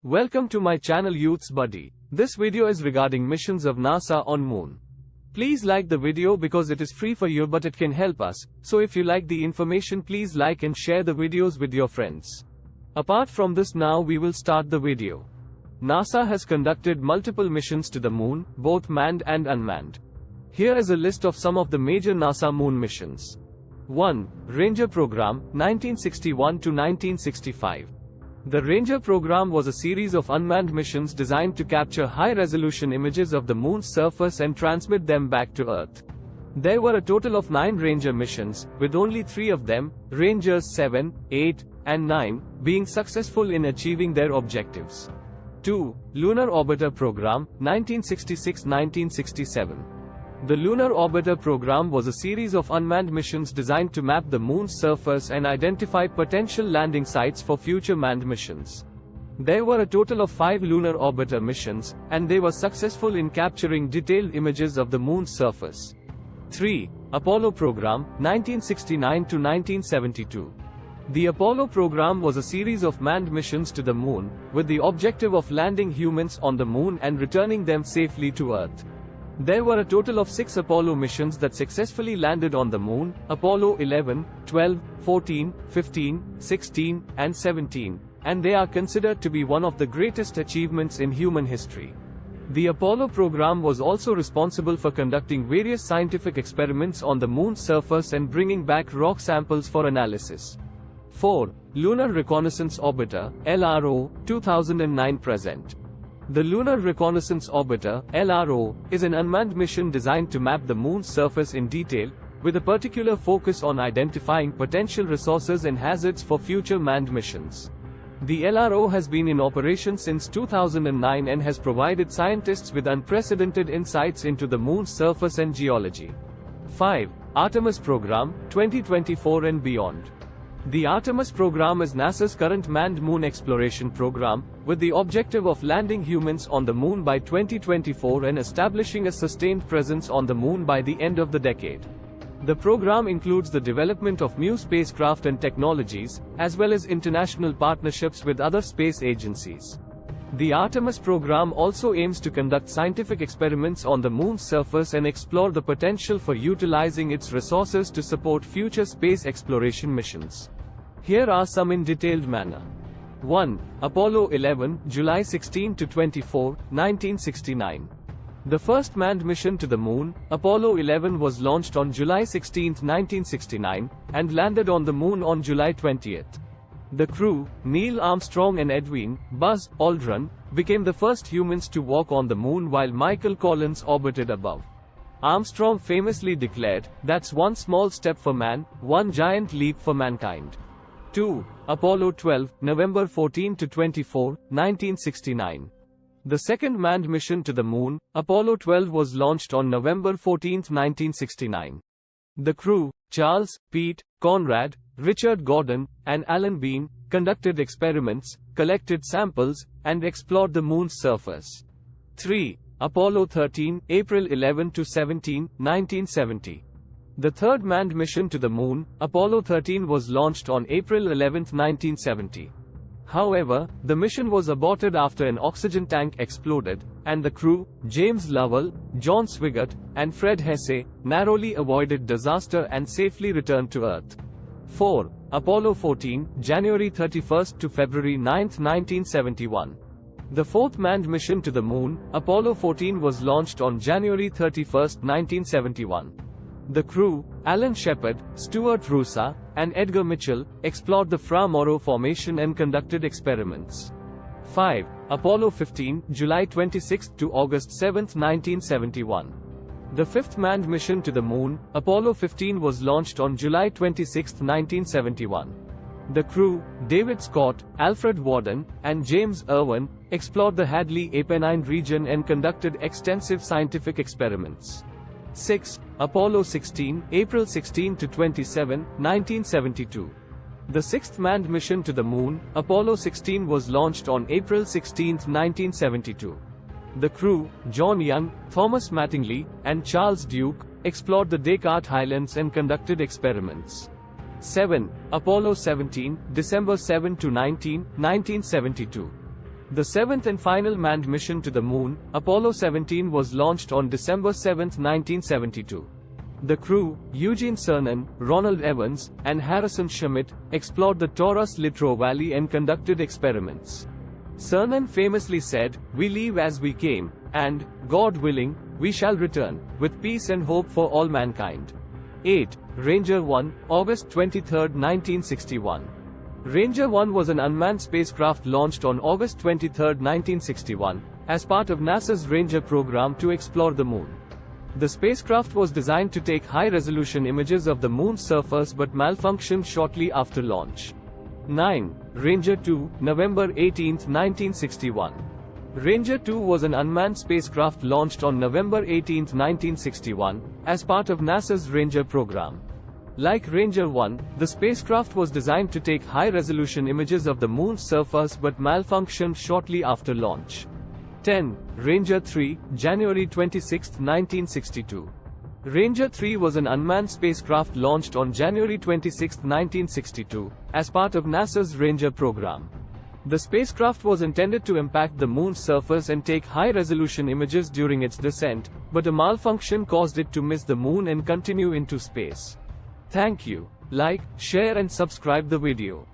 Welcome to my channel Youth's Buddy. This video is regarding missions of NASA on Moon. Please like the video because it is free for you but it can help us, so if you like the information please like and share the videos with your friends. Apart from this, now we will start the video. NASA has conducted multiple missions to the Moon, both manned and unmanned. Here is a list of some of the major NASA Moon missions. 1. Ranger Program, 1961 to 1965. The Ranger program was a series of unmanned missions designed to capture high-resolution images of the Moon's surface and transmit them back to Earth. There were a total of 9 Ranger missions, with only 3 of them, Rangers 7, 8, and 9, being successful in achieving their objectives. 2. Lunar Orbiter Program, 1966-1967. The Lunar Orbiter program was a series of unmanned missions designed to map the Moon's surface and identify potential landing sites for future manned missions. There were a total of 5 Lunar Orbiter missions, and they were successful in capturing detailed images of the Moon's surface. 3. Apollo Program, 1969 to 1972. The Apollo program was a series of manned missions to the Moon, with the objective of landing humans on the Moon and returning them safely to Earth. There were a total of 6 Apollo missions that successfully landed on the Moon: Apollo 11, 12, 14, 15, 16, and 17, and they are considered to be one of the greatest achievements in human history. The Apollo program was also responsible for conducting various scientific experiments on the Moon's surface and bringing back rock samples for analysis. 4. Lunar Reconnaissance Orbiter, LRO, 2009-present. The Lunar Reconnaissance Orbiter, LRO, is an unmanned mission designed to map the Moon's surface in detail, with a particular focus on identifying potential resources and hazards for future manned missions. The LRO has been in operation since 2009 and has provided scientists with unprecedented insights into the Moon's surface and geology. 5. Artemis Program, 2024 and beyond. The Artemis program is NASA's current manned moon exploration program, with the objective of landing humans on the Moon by 2024 and establishing a sustained presence on the Moon by the end of the decade. The program includes the development of new spacecraft and technologies, as well as international partnerships with other space agencies. The Artemis program also aims to conduct scientific experiments on the Moon's surface and explore the potential for utilizing its resources to support future space exploration missions. Here are some in detailed manner. 1. Apollo 11, July 16 to 24, 1969. The first manned mission to the Moon, Apollo 11, was launched on July 16, 1969, and landed on the Moon on July 20. The crew, Neil Armstrong and Edwin "Buzz" Aldrin, became the first humans to walk on the Moon while Michael Collins orbited above. Armstrong famously declared, "That's one small step for man, one giant leap for mankind." 2. Apollo 12, November 14 to 24, 1969. The second manned mission to the Moon, Apollo 12, was launched on November 14, 1969. The crew, Charles, Pete, Conrad, Richard Gordon, and Alan Bean, conducted experiments, collected samples, and explored the Moon's surface. 3. Apollo 13, April 11 to 17, 1970. The third manned mission to the Moon, Apollo 13, was launched on April 11, 1970. However, the mission was aborted after an oxygen tank exploded, and the crew, James Lovell, John Swigert, and Fred Hesse, narrowly avoided disaster and safely returned to Earth. 4. Apollo 14, January 31 to February 9, 1971. The fourth manned mission to the Moon, Apollo 14, was launched on January 31, 1971. The crew, Alan Shepard, Stuart Roosa, and Edgar Mitchell, explored the Fra Mauro Formation and conducted experiments. 5. Apollo 15, July 26 to August 7, 1971. The fifth manned mission to the Moon, Apollo 15, was launched on July 26, 1971. The crew, David Scott, Alfred Worden, and James Irwin, explored the Hadley Apennine region and conducted extensive scientific experiments. 6. Apollo 16, April 16 to 27, 1972. The sixth manned mission to the Moon, Apollo 16, was launched on April 16, 1972. The crew, John Young, Thomas Mattingly, and Charles Duke, explored the Descartes Highlands and conducted experiments. 7. Apollo 17, December 7 to 19, 1972. The seventh and final manned mission to the moon, Apollo 17, was launched on December 7, 1972. The crew, Eugene Cernan, Ronald Evans, and Harrison Schmitt, explored the Taurus-Littrow Valley and conducted experiments. Cernan famously said, "We leave as we came, and, God willing, we shall return, with peace and hope for all mankind." 8. Ranger 1, August 23, 1961. Ranger 1 was an unmanned spacecraft launched on August 23, 1961, as part of NASA's Ranger program to explore the moon. The spacecraft was designed to take high-resolution images of the moon's surface but malfunctioned shortly after launch. 9. Ranger 2, November 18, 1961. Ranger 2 was an unmanned spacecraft launched on November 18, 1961, as part of NASA's Ranger program. Like Ranger 1, the spacecraft was designed to take high-resolution images of the moon's surface but malfunctioned shortly after launch. 10. Ranger 3, January 26, 1962. Ranger 3 was an unmanned spacecraft launched on January 26, 1962, as part of NASA's Ranger program. The spacecraft was intended to impact the moon's surface and take high-resolution images during its descent, but a malfunction caused it to miss the moon and continue into space. Thank you. Like, share and subscribe the video.